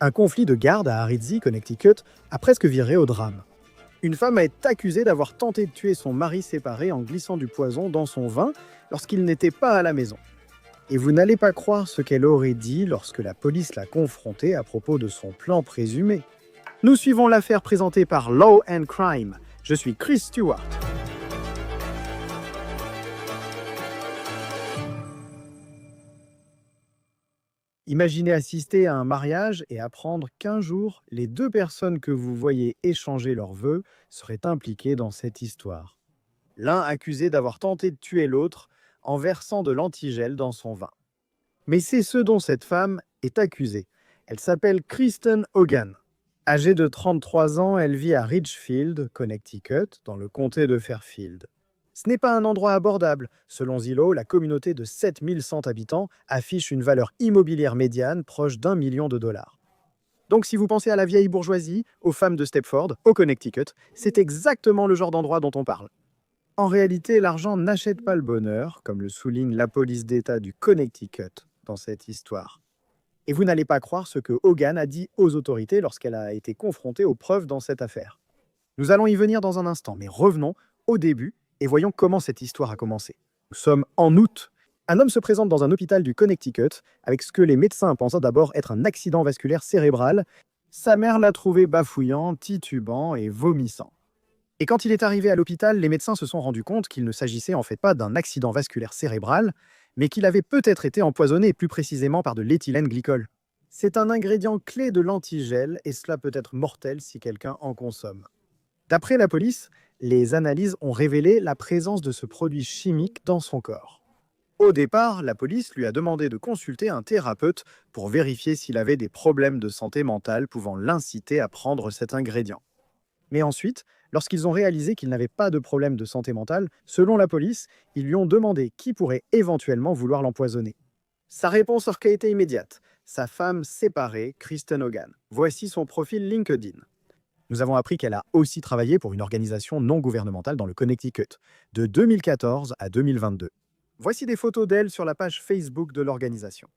Un conflit de garde à Hardisty, Connecticut, a presque viré au drame. Une femme est accusée d'avoir tenté de tuer son mari séparé en glissant du poison dans son vin lorsqu'il n'était pas à la maison. Et vous n'allez pas croire ce qu'elle aurait dit lorsque la police l'a confrontée à propos de son plan présumé. Nous suivons l'affaire présentée par Law and Crime. Je suis Chris Stewart. Imaginez assister à un mariage et apprendre qu'un jour, les deux personnes que vous voyez échanger leurs vœux seraient impliquées dans cette histoire. L'un accusé d'avoir tenté de tuer l'autre en versant de l'antigel dans son vin. Mais c'est ce dont cette femme est accusée. Elle s'appelle Kristen Hogan. Âgée de 33 ans, elle vit à Ridgefield, Connecticut, dans le comté de Fairfield. Ce n'est pas un endroit abordable. Selon Zillow, la communauté de 7100 habitants affiche une valeur immobilière médiane proche d'1 million de dollars. Donc si vous pensez à la vieille bourgeoisie, aux femmes de Stepford, au Connecticut, c'est exactement le genre d'endroit dont on parle. En réalité, l'argent n'achète pas le bonheur, comme le souligne la police d'État du Connecticut dans cette histoire. Et vous n'allez pas croire ce que Hogan a dit aux autorités lorsqu'elle a été confrontée aux preuves dans cette affaire. Nous allons y venir dans un instant, mais revenons au début et voyons comment cette histoire a commencé. Nous sommes en août. Un homme se présente dans un hôpital du Connecticut avec ce que les médecins pensaient d'abord être un accident vasculaire cérébral. Sa mère l'a trouvé bafouillant, titubant et vomissant. Et quand il est arrivé à l'hôpital, les médecins se sont rendus compte qu'il ne s'agissait en fait pas d'un accident vasculaire cérébral, mais qu'il avait peut-être été empoisonné plus précisément par de l'éthylène glycol. C'est un ingrédient clé de l'antigel et cela peut être mortel si quelqu'un en consomme. D'après la police, les analyses ont révélé la présence de ce produit chimique dans son corps. Au départ, la police lui a demandé de consulter un thérapeute pour vérifier s'il avait des problèmes de santé mentale pouvant l'inciter à prendre cet ingrédient. Mais ensuite, lorsqu'ils ont réalisé qu'il n'avait pas de problème de santé mentale, selon la police, ils lui ont demandé qui pourrait éventuellement vouloir l'empoisonner. Sa réponse aurait été immédiate. Sa femme séparée, Kristen Hogan. Voici son profil LinkedIn. Nous avons appris qu'elle a aussi travaillé pour une organisation non gouvernementale dans le Connecticut, de 2014 à 2022. Voici des photos d'elle sur la page Facebook de l'organisation.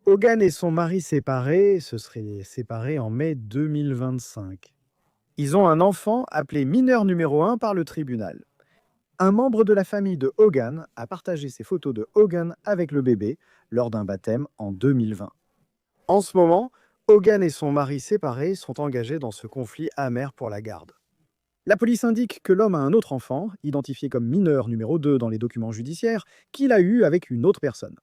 Hogan et son mari séparés se seraient séparés en mai 2025. Ils ont un enfant appelé mineur numéro 1 par le tribunal. Un membre de la famille de Hogan a partagé ces photos de Hogan avec le bébé lors d'un baptême en 2020. En ce moment, Hogan et son mari séparés sont engagés dans ce conflit amer pour la garde. La police indique que l'homme a un autre enfant, identifié comme mineur numéro 2 dans les documents judiciaires, qu'il a eu avec une autre personne.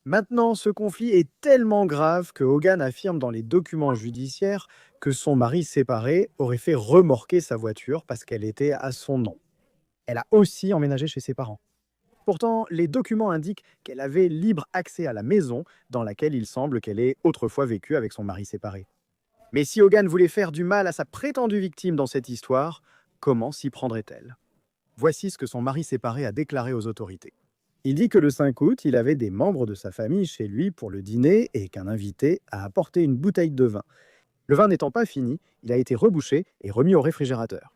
Maintenant, ce conflit est tellement grave que Hogan affirme dans les documents judiciaires que son mari séparé aurait fait remorquer sa voiture parce qu'elle était à son nom. Elle a aussi emménagé chez ses parents. Pourtant, les documents indiquent qu'elle avait libre accès à la maison dans laquelle il semble qu'elle ait autrefois vécu avec son mari séparé. Mais si Hogan voulait faire du mal à sa prétendue victime dans cette histoire, comment s'y prendrait-elle? Voici ce que son mari séparé a déclaré aux autorités. Il dit que le 5 août, il avait des membres de sa famille chez lui pour le dîner et qu'un invité a apporté une bouteille de vin. Le vin n'étant pas fini, il a été rebouché et remis au réfrigérateur.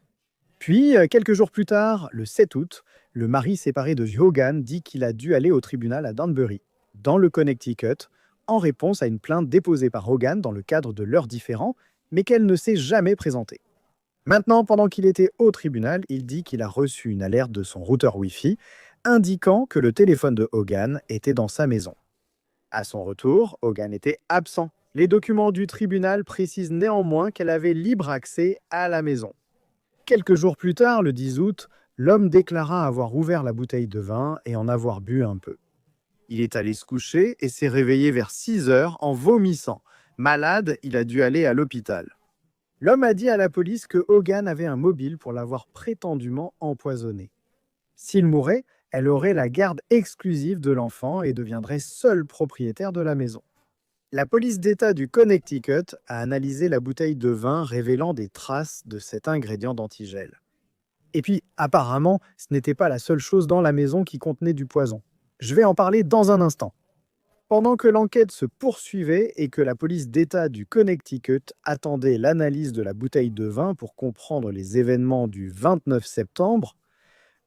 Puis, quelques jours plus tard, le 7 août, le mari séparé de Hogan dit qu'il a dû aller au tribunal à Danbury, dans le Connecticut, en réponse à une plainte déposée par Hogan dans le cadre de leurs différends, mais qu'elle ne s'est jamais présentée. Maintenant, pendant qu'il était au tribunal, il dit qu'il a reçu une alerte de son routeur Wi-Fi indiquant que le téléphone de Hogan était dans sa maison. À son retour, Hogan était absent. Les documents du tribunal précisent néanmoins qu'elle avait libre accès à la maison. Quelques jours plus tard, le 10 août, l'homme déclara avoir ouvert la bouteille de vin et en avoir bu un peu. Il est allé se coucher et s'est réveillé vers 6 heures en vomissant. Malade, il a dû aller à l'hôpital. L'homme a dit à la police que Hogan avait un mobile pour l'avoir prétendument empoisonné. S'il mourait, elle aurait la garde exclusive de l'enfant et deviendrait seule propriétaire de la maison. La police d'État du Connecticut a analysé la bouteille de vin révélant des traces de cet ingrédient d'antigel. Et puis, apparemment, ce n'était pas la seule chose dans la maison qui contenait du poison. Je vais en parler dans un instant. Pendant que l'enquête se poursuivait et que la police d'État du Connecticut attendait l'analyse de la bouteille de vin pour comprendre les événements du 29 septembre,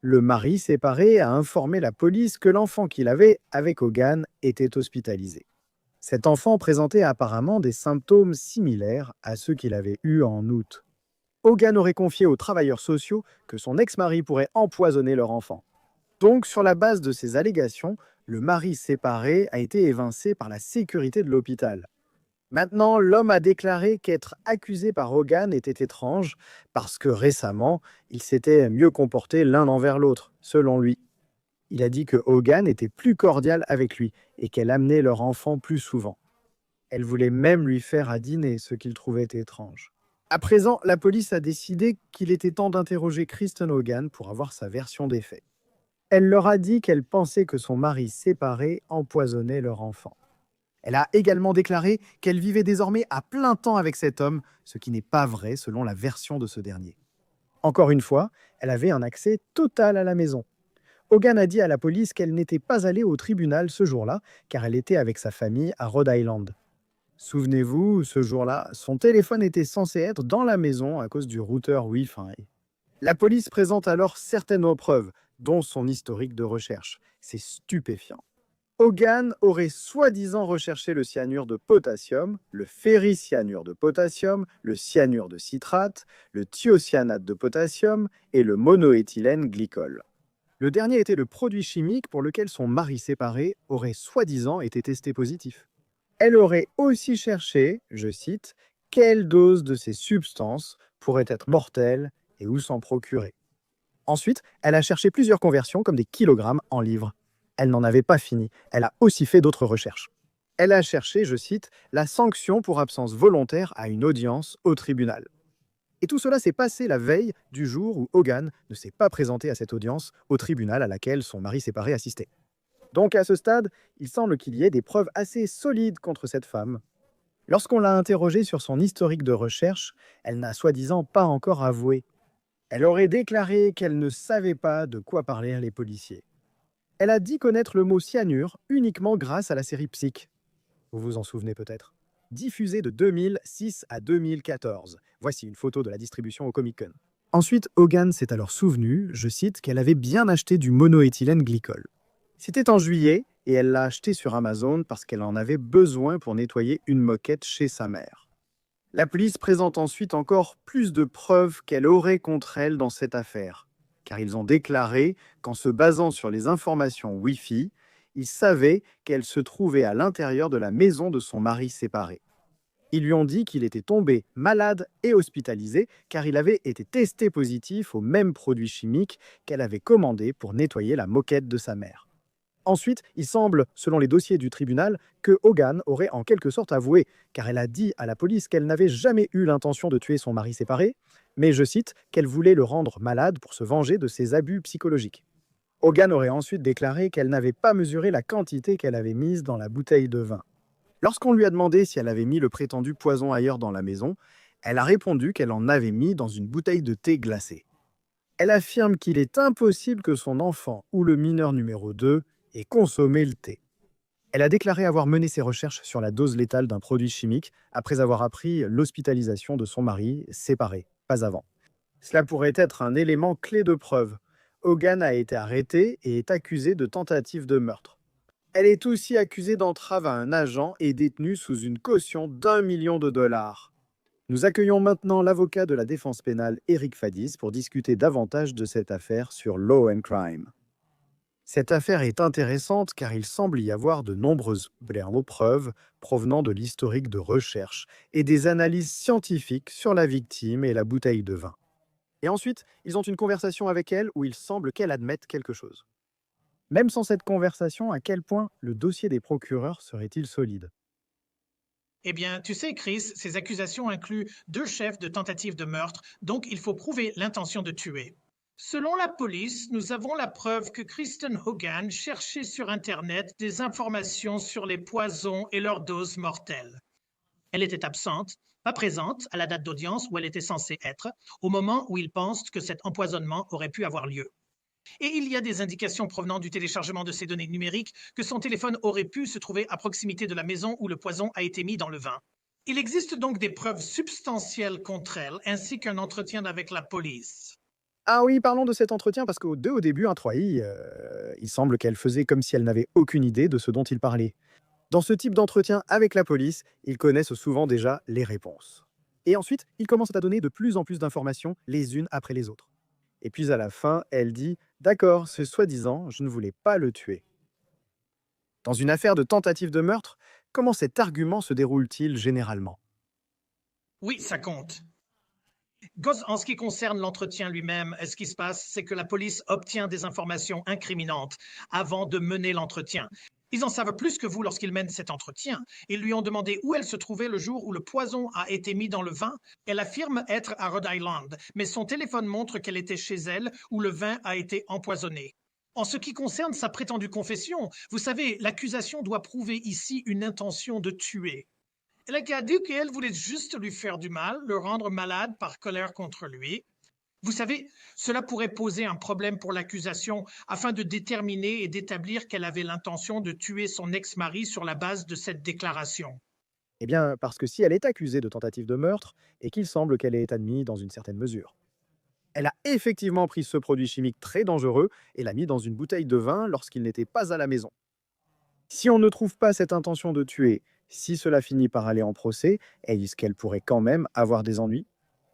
le mari séparé a informé la police que l'enfant qu'il avait avec Hogan était hospitalisé. Cet enfant présentait apparemment des symptômes similaires à ceux qu'il avait eus en août. Hogan aurait confié aux travailleurs sociaux que son ex-mari pourrait empoisonner leur enfant. Donc, sur la base de ces allégations, le mari séparé a été évincé par la sécurité de l'hôpital. Maintenant, l'homme a déclaré qu'être accusé par Hogan était étrange parce que récemment, ils s'étaient mieux comportés l'un envers l'autre, selon lui. Il a dit que Hogan était plus cordial avec lui et qu'elle amenait leur enfant plus souvent. Elle voulait même lui faire à dîner, ce qu'il trouvait étrange. À présent, la police a décidé qu'il était temps d'interroger Kristen Hogan pour avoir sa version des faits. Elle leur a dit qu'elle pensait que son mari séparé empoisonnait leur enfant. Elle a également déclaré qu'elle vivait désormais à plein temps avec cet homme, ce qui n'est pas vrai selon la version de ce dernier. Encore une fois, elle avait un accès total à la maison. Hogan a dit à la police qu'elle n'était pas allée au tribunal ce jour-là, car elle était avec sa famille à Rhode Island. Souvenez-vous, ce jour-là, son téléphone était censé être dans la maison à cause du routeur Wi-Fi. La police présente alors certaines preuves, dont son historique de recherche. C'est stupéfiant. Hogan aurait soi-disant recherché le cyanure de potassium, le ferricyanure de potassium, le cyanure de citrate, le thiocyanate de potassium et le monoéthylène glycol. Le dernier était le produit chimique pour lequel son mari séparé aurait soi-disant été testé positif. Elle aurait aussi cherché, je cite, quelle dose de ces substances pourrait être mortelle et où s'en procurer. Ensuite, elle a cherché plusieurs conversions comme des kilogrammes en livres. Elle n'en avait pas fini, elle a aussi fait d'autres recherches. Elle a cherché, je cite, la sanction pour absence volontaire à une audience au tribunal. Et tout cela s'est passé la veille du jour où Hogan ne s'est pas présenté à cette audience au tribunal à laquelle son mari séparé assistait. Donc à ce stade, il semble qu'il y ait des preuves assez solides contre cette femme. Lorsqu'on l'a interrogée sur son historique de recherche, elle n'a soi-disant pas encore avoué. Elle aurait déclaré qu'elle ne savait pas de quoi parlaient les policiers. Elle a dit connaître le mot cyanure uniquement grâce à la série Psych. Vous vous en souvenez peut-être. Diffusée de 2006 à 2014. Voici une photo de la distribution au Comic-Con. Ensuite, Hogan s'est alors souvenu, je cite, qu'elle avait bien acheté du monoéthylène glycol. C'était en juillet et elle l'a acheté sur Amazon parce qu'elle en avait besoin pour nettoyer une moquette chez sa mère. La police présente ensuite encore plus de preuves qu'elle aurait contre elle dans cette affaire, car ils ont déclaré qu'en se basant sur les informations Wi-Fi, ils savaient qu'elle se trouvait à l'intérieur de la maison de son mari séparé. Ils lui ont dit qu'il était tombé malade et hospitalisé car il avait été testé positif au même produit chimique qu'elle avait commandé pour nettoyer la moquette de sa mère. Ensuite, il semble, selon les dossiers du tribunal, que Hogan aurait en quelque sorte avoué, car elle a dit à la police qu'elle n'avait jamais eu l'intention de tuer son mari séparé, mais, je cite, qu'elle voulait le rendre malade pour se venger de ses abus psychologiques. Hogan aurait ensuite déclaré qu'elle n'avait pas mesuré la quantité qu'elle avait mise dans la bouteille de vin. Lorsqu'on lui a demandé si elle avait mis le prétendu poison ailleurs dans la maison, elle a répondu qu'elle en avait mis dans une bouteille de thé glacé. Elle affirme qu'il est impossible que son enfant ou le mineur numéro 2 ait consommé le thé. Elle a déclaré avoir mené ses recherches sur la dose létale d'un produit chimique après avoir appris l'hospitalisation de son mari séparé, pas avant. Cela pourrait être un élément clé de preuve. Hogan a été arrêtée et est accusée de tentative de meurtre. Elle est aussi accusée d'entrave à un agent et détenue sous une caution d'1 million de dollars. Nous accueillons maintenant l'avocat de la défense pénale Eric Fadis pour discuter davantage de cette affaire sur Law and Crime. Cette affaire est intéressante car il semble y avoir de nombreuses preuves provenant de l'historique de recherche et des analyses scientifiques sur la victime et la bouteille de vin. Et ensuite, ils ont une conversation avec elle où il semble qu'elle admette quelque chose. Même sans cette conversation, à quel point le dossier des procureurs serait-il solide? Eh bien, tu sais, Chris, ces accusations incluent 2 chefs de tentative de meurtre, donc il faut prouver l'intention de tuer. Selon la police, nous avons la preuve que Kristen Hogan cherchait sur Internet des informations sur les poisons et leurs doses mortelles. Elle était absente, pas présente à la date d'audience où elle était censée être, au moment où il pense que cet empoisonnement aurait pu avoir lieu. Et il y a des indications provenant du téléchargement de ces données numériques que son téléphone aurait pu se trouver à proximité de la maison où le poison a été mis dans le vin. Il existe donc des preuves substantielles contre elle, ainsi qu'un entretien avec la police. Ah oui, parlons de cet entretien parce qu'au début, un 3i, il semble qu'elle faisait comme si elle n'avait aucune idée de ce dont il parlait. Dans ce type d'entretien avec la police, ils connaissent souvent déjà les réponses. Et ensuite, ils commencent à donner de plus en plus d'informations les unes après les autres. Et puis à la fin, elle dit: d'accord, c'est soi-disant, je ne voulais pas le tuer. Dans une affaire de tentative de meurtre, comment cet argument se déroule-t-il généralement? Oui, ça compte. En ce qui concerne l'entretien lui-même, ce qui se passe, c'est que la police obtient des informations incriminantes avant de mener l'entretien. Ils en savent plus que vous lorsqu'ils mènent cet entretien. Ils lui ont demandé où elle se trouvait le jour où le poison a été mis dans le vin. Elle affirme être à Rhode Island, mais son téléphone montre qu'elle était chez elle où le vin a été empoisonné. En ce qui concerne sa prétendue confession, vous savez, l'accusation doit prouver ici une intention de tuer. Elle a dit qu'elle voulait juste lui faire du mal, le rendre malade par colère contre lui. Vous savez, cela pourrait poser un problème pour l'accusation afin de déterminer et d'établir qu'elle avait l'intention de tuer son ex-mari sur la base de cette déclaration. Eh bien, parce que si elle est accusée de tentative de meurtre, et qu'il semble qu'elle est admise dans une certaine mesure. Elle a effectivement pris ce produit chimique très dangereux et l'a mis dans une bouteille de vin lorsqu'il n'était pas à la maison. Si on ne trouve pas cette intention de tuer, si cela finit par aller en procès, est-ce qu'elle pourrait quand même avoir des ennuis?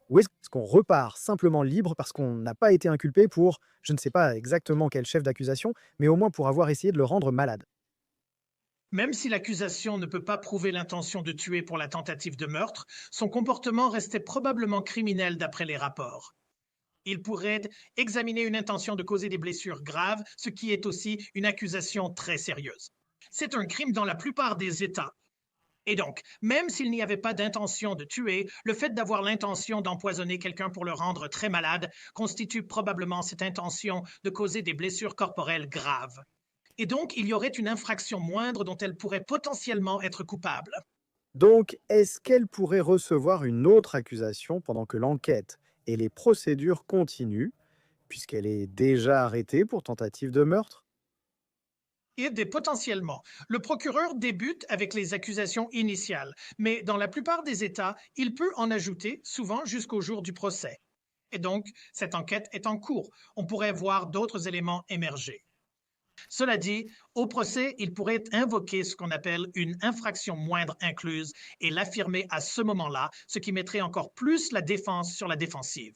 Ou est-ce qu'on repart simplement libre parce qu'on n'a pas été inculpé pour, je ne sais pas exactement quel chef d'accusation, mais au moins pour avoir essayé de le rendre malade? Même si l'accusation ne peut pas prouver l'intention de tuer pour la tentative de meurtre, son comportement restait probablement criminel d'après les rapports. Il pourrait examiner une intention de causer des blessures graves, ce qui est aussi une accusation très sérieuse. C'est un crime dans la plupart des États. Et donc, même s'il n'y avait pas d'intention de tuer, le fait d'avoir l'intention d'empoisonner quelqu'un pour le rendre très malade constitue probablement cette intention de causer des blessures corporelles graves. Et donc, il y aurait une infraction moindre dont elle pourrait potentiellement être coupable. Donc, est-ce qu'elle pourrait recevoir une autre accusation pendant que l'enquête et les procédures continuent, puisqu'elle est déjà arrêtée pour tentative de meurtre? Potentiellement. Le procureur débute avec les accusations initiales, mais dans la plupart des États, il peut en ajouter, souvent jusqu'au jour du procès. Et donc, cette enquête est en cours. On pourrait voir d'autres éléments émerger. Cela dit, au procès, il pourrait invoquer ce qu'on appelle une infraction moindre incluse et l'affirmer à ce moment-là, ce qui mettrait encore plus la défense sur la défensive.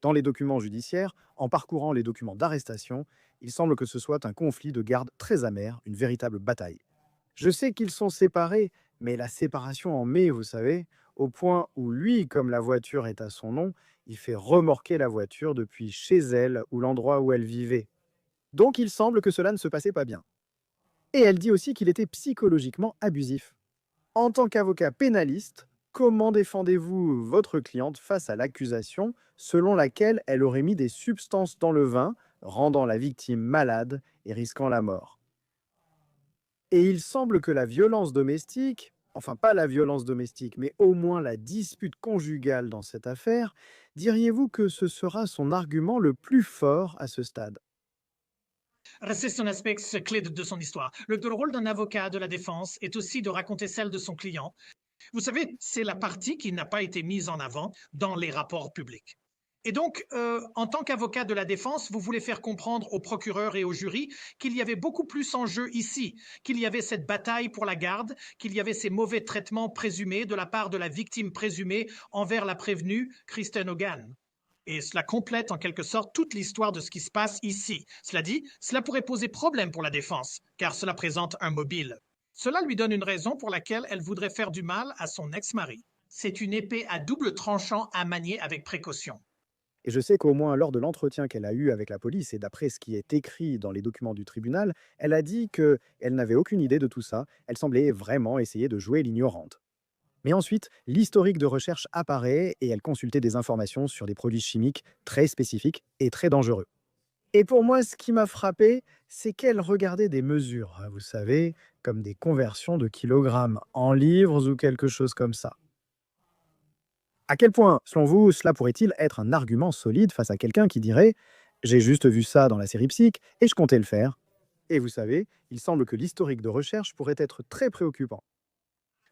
Dans les documents judiciaires, en parcourant les documents d'arrestation, il semble que ce soit un conflit de garde très amer, une véritable bataille. Je sais qu'ils sont séparés, mais la séparation en met, vous savez, au point où lui, comme la voiture est à son nom, il fait remorquer la voiture depuis chez elle ou l'endroit où elle vivait. Donc il semble que cela ne se passait pas bien. Et elle dit aussi qu'il était psychologiquement abusif. En tant qu'avocat pénaliste, comment défendez-vous votre cliente face à l'accusation selon laquelle elle aurait mis des substances dans le vin, rendant la victime malade et risquant la mort? Et il semble que la violence domestique, enfin pas la violence domestique, mais au moins la dispute conjugale dans cette affaire, diriez-vous que ce sera son argument le plus fort à ce stade? C'est un aspect clé de son histoire. Le rôle d'un avocat de la défense est aussi de raconter celle de son client. Vous savez, c'est la partie qui n'a pas été mise en avant dans les rapports publics. Et donc, en tant qu'avocat de la défense, vous voulez faire comprendre aux procureurs et au jury qu'il y avait beaucoup plus en jeu ici, qu'il y avait cette bataille pour la garde, qu'il y avait ces mauvais traitements présumés de la part de la victime présumée envers la prévenue, Kristen Hogan. Et cela complète en quelque sorte toute l'histoire de ce qui se passe ici. Cela dit, cela pourrait poser problème pour la défense, car cela présente un mobile. Cela lui donne une raison pour laquelle elle voudrait faire du mal à son ex-mari. C'est une épée à double tranchant à manier avec précaution. Et je sais qu'au moins lors de l'entretien qu'elle a eu avec la police et d'après ce qui est écrit dans les documents du tribunal, elle a dit qu'elle n'avait aucune idée de tout ça. Elle semblait vraiment essayer de jouer l'ignorante. Mais ensuite, l'historique de recherche apparaît et elle consultait des informations sur des produits chimiques très spécifiques et très dangereux. Et pour moi, ce qui m'a frappé, c'est qu'elle regardait des mesures, hein, vous savez, comme des conversions de kilogrammes en livres ou quelque chose comme ça. À quel point, selon vous, cela pourrait-il être un argument solide face à quelqu'un qui dirait: j'ai juste vu ça dans la série Psych et je comptais le faire? Et vous savez, il semble que l'historique de recherche pourrait être très préoccupant.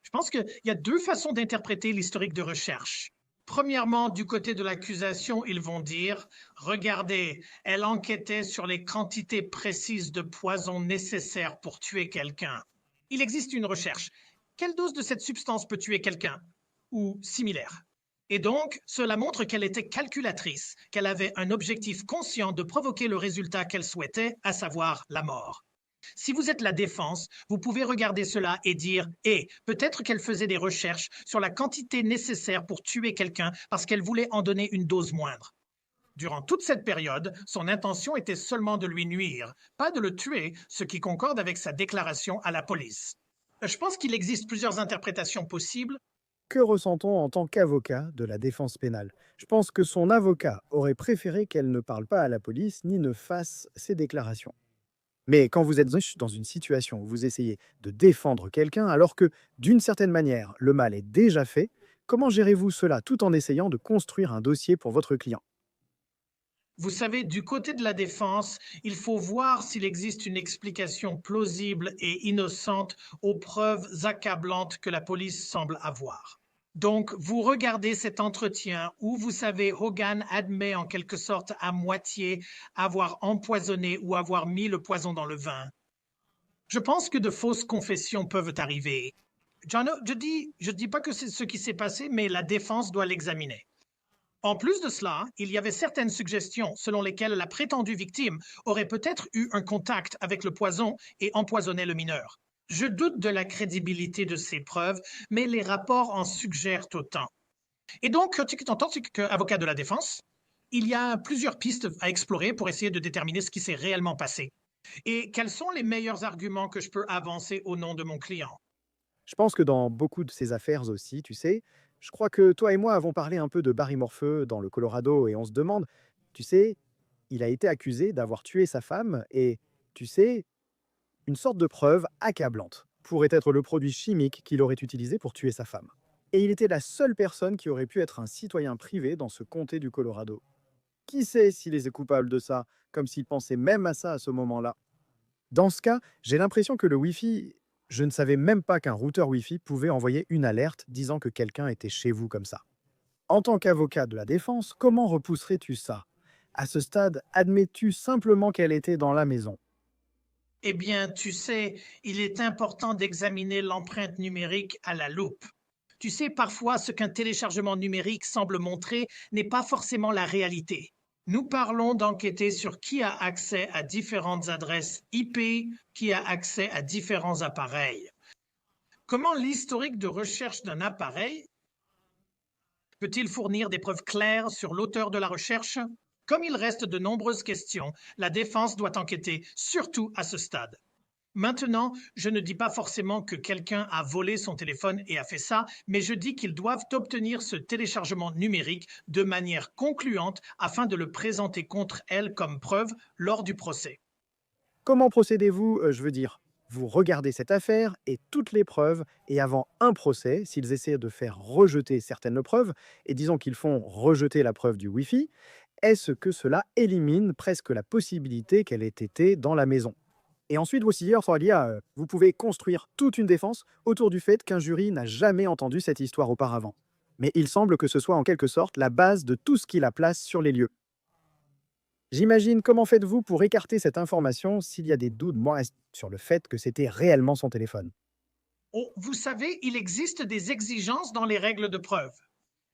Je pense qu'il y a deux façons d'interpréter l'historique de recherche. Premièrement, du côté de l'accusation, ils vont dire, regardez, elle enquêtait sur les quantités précises de poison nécessaires pour tuer quelqu'un. Il existe une recherche. Quelle dose de cette substance peut tuer quelqu'un? Ou similaire. Et donc, cela montre qu'elle était calculatrice, qu'elle avait un objectif conscient de provoquer le résultat qu'elle souhaitait, à savoir la mort. Si vous êtes la défense, vous pouvez regarder cela et dire, peut-être qu'elle faisait des recherches sur la quantité nécessaire pour tuer quelqu'un parce qu'elle voulait en donner une dose moindre. Durant toute cette période, son intention était seulement de lui nuire, pas de le tuer, ce qui concorde avec sa déclaration à la police. Je pense qu'il existe plusieurs interprétations possibles. Que ressent-on en tant qu'avocat de la défense pénale? Je pense que son avocat aurait préféré qu'elle ne parle pas à la police ni ne fasse ses déclarations. Mais quand vous êtes dans une situation où vous essayez de défendre quelqu'un alors que, d'une certaine manière, le mal est déjà fait, comment gérez-vous cela tout en essayant de construire un dossier pour votre client? Vous savez, du côté de la défense, il faut voir s'il existe une explication plausible et innocente aux preuves accablantes que la police semble avoir. Donc, vous regardez cet entretien où, vous savez, Hogan admet en quelque sorte à moitié avoir empoisonné ou avoir mis le poison dans le vin. Je pense que de fausses confessions peuvent arriver. John, je dis pas que c'est ce qui s'est passé, mais la défense doit l'examiner. En plus de cela, il y avait certaines suggestions selon lesquelles la prétendue victime aurait peut-être eu un contact avec le poison et empoisonné le mineur. Je doute de la crédibilité de ces preuves, mais les rapports en suggèrent autant. Et donc, ce que tu entends, c'est qu'avocat de la défense, il y a plusieurs pistes à explorer pour essayer de déterminer ce qui s'est réellement passé. Et quels sont les meilleurs arguments que je peux avancer au nom de mon client? Je pense que dans beaucoup de ces affaires aussi, tu sais, je crois que toi et moi avons parlé un peu de Barry Morphe dans le Colorado et on se demande, tu sais, il a été accusé d'avoir tué sa femme et, tu sais, une sorte de preuve accablante pourrait être le produit chimique qu'il aurait utilisé pour tuer sa femme. Et il était la seule personne qui aurait pu être un citoyen privé dans ce comté du Colorado. Qui sait s'il est coupable de ça, comme s'il pensait même à ça à ce moment-là? Dans ce cas, j'ai l'impression que le Wi-Fi, je ne savais même pas qu'un routeur Wi-Fi pouvait envoyer une alerte disant que quelqu'un était chez vous comme ça. En tant qu'avocat de la défense, comment repousserais-tu ça? À ce stade, admets-tu simplement qu'elle était dans la maison? Eh bien, tu sais, il est important d'examiner l'empreinte numérique à la loupe. Tu sais, parfois, ce qu'un téléchargement numérique semble montrer n'est pas forcément la réalité. Nous parlons d'enquêter sur qui a accès à différentes adresses IP, qui a accès à différents appareils. Comment l'historique de recherche d'un appareil peut-il fournir des preuves claires sur l'auteur de la recherche? Comme il reste de nombreuses questions, la défense doit enquêter, surtout à ce stade. Maintenant, je ne dis pas forcément que quelqu'un a volé son téléphone et a fait ça, mais je dis qu'ils doivent obtenir ce téléchargement numérique de manière concluante afin de le présenter contre elle comme preuve lors du procès. Comment procédez-vous, je veux dire, vous regardez cette affaire et toutes les preuves, et avant un procès, s'ils essaient de faire rejeter certaines preuves, et disons qu'ils font rejeter la preuve du Wi-Fi, est-ce que cela élimine presque la possibilité qu'elle ait été dans la maison? Et ensuite aussi, vous pouvez construire toute une défense autour du fait qu'un jury n'a jamais entendu cette histoire auparavant. Mais il semble que ce soit en quelque sorte la base de tout ce qui la place sur les lieux. J'imagine, comment faites-vous pour écarter cette information s'il y a des doutes, moi, sur le fait que c'était réellement son téléphone? Oh, vous savez, il existe des exigences dans les règles de preuve.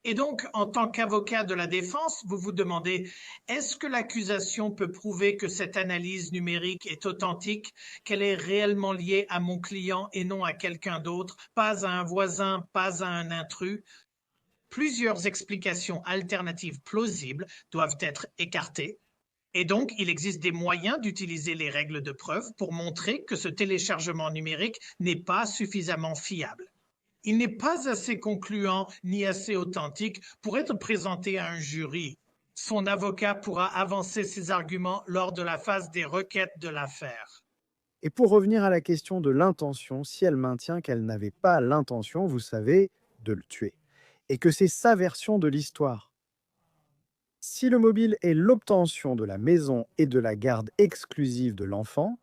Et donc, en tant qu'avocat de la défense, vous vous demandez, est-ce que l'accusation peut prouver que cette analyse numérique est authentique, qu'elle est réellement liée à mon client et non à quelqu'un d'autre, pas à un voisin, pas à un intrus? Plusieurs explications alternatives plausibles doivent être écartées. Et donc, il existe des moyens d'utiliser les règles de preuve pour montrer que ce téléchargement numérique n'est pas suffisamment fiable. Il n'est pas assez concluant ni assez authentique pour être présenté à un jury. Son avocat pourra avancer ses arguments lors de la phase des requêtes de l'affaire. Et pour revenir à la question de l'intention, si elle maintient qu'elle n'avait pas l'intention, vous savez, de le tuer, et que c'est sa version de l'histoire. Si le mobile est l'obtention de la maison et de la garde exclusive de l'enfant,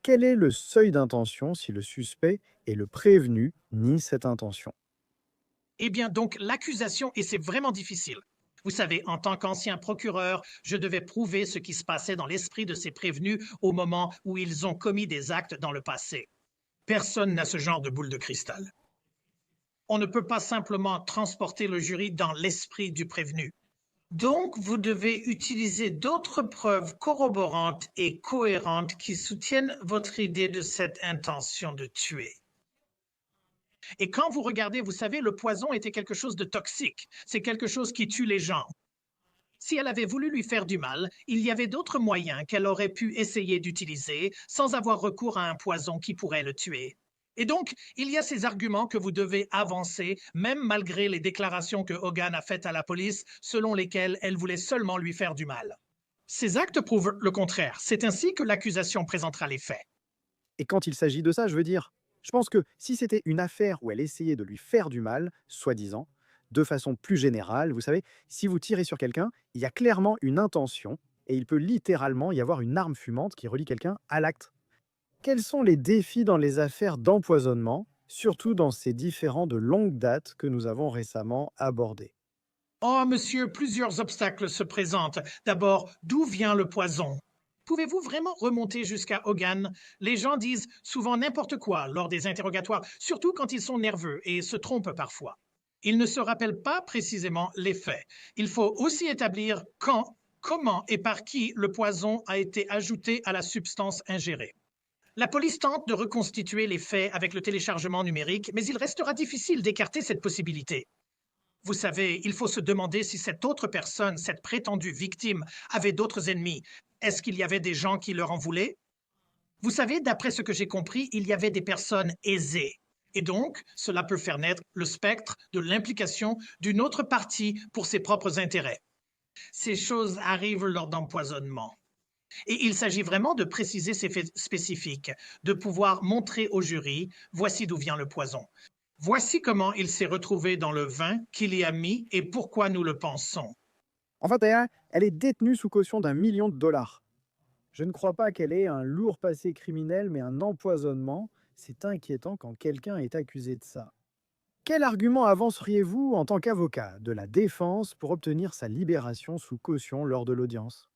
quel est le seuil d'intention si le suspect et le prévenu nient cette intention? Eh bien donc l'accusation, et c'est vraiment difficile. Vous savez, en tant qu'ancien procureur, je devais prouver ce qui se passait dans l'esprit de ces prévenus au moment où ils ont commis des actes dans le passé. Personne n'a ce genre de boule de cristal. On ne peut pas simplement transporter le jury dans l'esprit du prévenu. Donc, vous devez utiliser d'autres preuves corroborantes et cohérentes qui soutiennent votre idée de cette intention de tuer. Et quand vous regardez, vous savez, le poison était quelque chose de toxique. C'est quelque chose qui tue les gens. Si elle avait voulu lui faire du mal, il y avait d'autres moyens qu'elle aurait pu essayer d'utiliser sans avoir recours à un poison qui pourrait le tuer. Et donc, il y a ces arguments que vous devez avancer, même malgré les déclarations que Hogan a faites à la police, selon lesquelles elle voulait seulement lui faire du mal. Ces actes prouvent le contraire. C'est ainsi que l'accusation présentera les faits. Et quand il s'agit de ça, je veux dire, je pense que si c'était une affaire où elle essayait de lui faire du mal, soi-disant, de façon plus générale, vous savez, si vous tirez sur quelqu'un, il y a clairement une intention et il peut littéralement y avoir une arme fumante qui relie quelqu'un à l'acte. Quels sont les défis dans les affaires d'empoisonnement, surtout dans ces différends de longue date que nous avons récemment abordés? Oh, monsieur, plusieurs obstacles se présentent. D'abord, d'où vient le poison? Pouvez-vous vraiment remonter jusqu'à Hogan? Les gens disent souvent n'importe quoi lors des interrogatoires, surtout quand ils sont nerveux et se trompent parfois. Ils ne se rappellent pas précisément les faits. Il faut aussi établir quand, comment et par qui le poison a été ajouté à la substance ingérée. La police tente de reconstituer les faits avec le téléchargement numérique, mais il restera difficile d'écarter cette possibilité. Vous savez, il faut se demander si cette autre personne, cette prétendue victime, avait d'autres ennemis. Est-ce qu'il y avait des gens qui leur en voulaient? Vous savez, d'après ce que j'ai compris, il y avait des personnes aisées. Et donc, cela peut faire naître le spectre de l'implication d'une autre partie pour ses propres intérêts. Ces choses arrivent lors d'empoisonnement. Et il s'agit vraiment de préciser ces faits spécifiques, de pouvoir montrer au jury, voici d'où vient le poison. Voici comment il s'est retrouvé dans le vin qu'il y a mis et pourquoi nous le pensons. En fait, elle est détenue sous caution d'1 million de dollars. Je ne crois pas qu'elle ait un lourd passé criminel, mais un empoisonnement, c'est inquiétant quand quelqu'un est accusé de ça. Quel argument avanceriez-vous en tant qu'avocat de la défense pour obtenir sa libération sous caution lors de l'audience?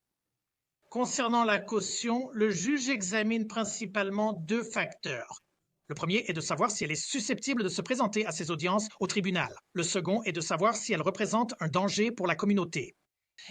Concernant la caution, le juge examine principalement deux facteurs. Le premier est de savoir si elle est susceptible de se présenter à ces audiences au tribunal. Le second est de savoir si elle représente un danger pour la communauté.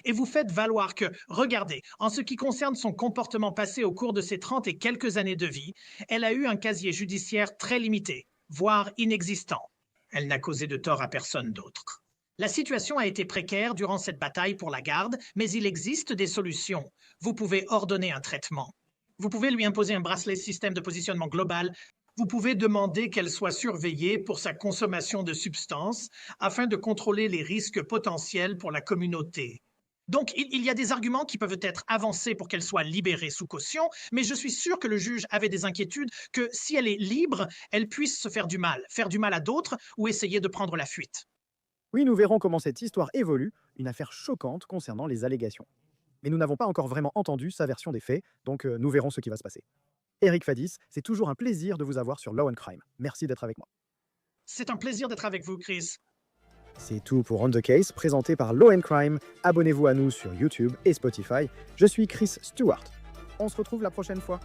Et vous faites valoir que, regardez, en ce qui concerne son comportement passé au cours de ses 30 et quelques années de vie, elle a eu un casier judiciaire très limité, voire inexistant. Elle n'a causé de tort à personne d'autre. La situation a été précaire durant cette bataille pour la garde, mais il existe des solutions. Vous pouvez ordonner un traitement. Vous pouvez lui imposer un bracelet système de positionnement global. Vous pouvez demander qu'elle soit surveillée pour sa consommation de substances afin de contrôler les risques potentiels pour la communauté. Donc, il y a des arguments qui peuvent être avancés pour qu'elle soit libérée sous caution, mais je suis sûr que le juge avait des inquiétudes que si elle est libre, elle puisse se faire du mal à d'autres ou essayer de prendre la fuite. Oui, nous verrons comment cette histoire évolue, une affaire choquante concernant les allégations. Mais nous n'avons pas encore vraiment entendu sa version des faits, donc nous verrons ce qui va se passer. Eric Fadis, c'est toujours un plaisir de vous avoir sur Law and Crime. Merci d'être avec moi. C'est un plaisir d'être avec vous, Chris. C'est tout pour On the Case, présenté par Law and Crime. Abonnez-vous à nous sur YouTube et Spotify. Je suis Chris Stewart. On se retrouve la prochaine fois.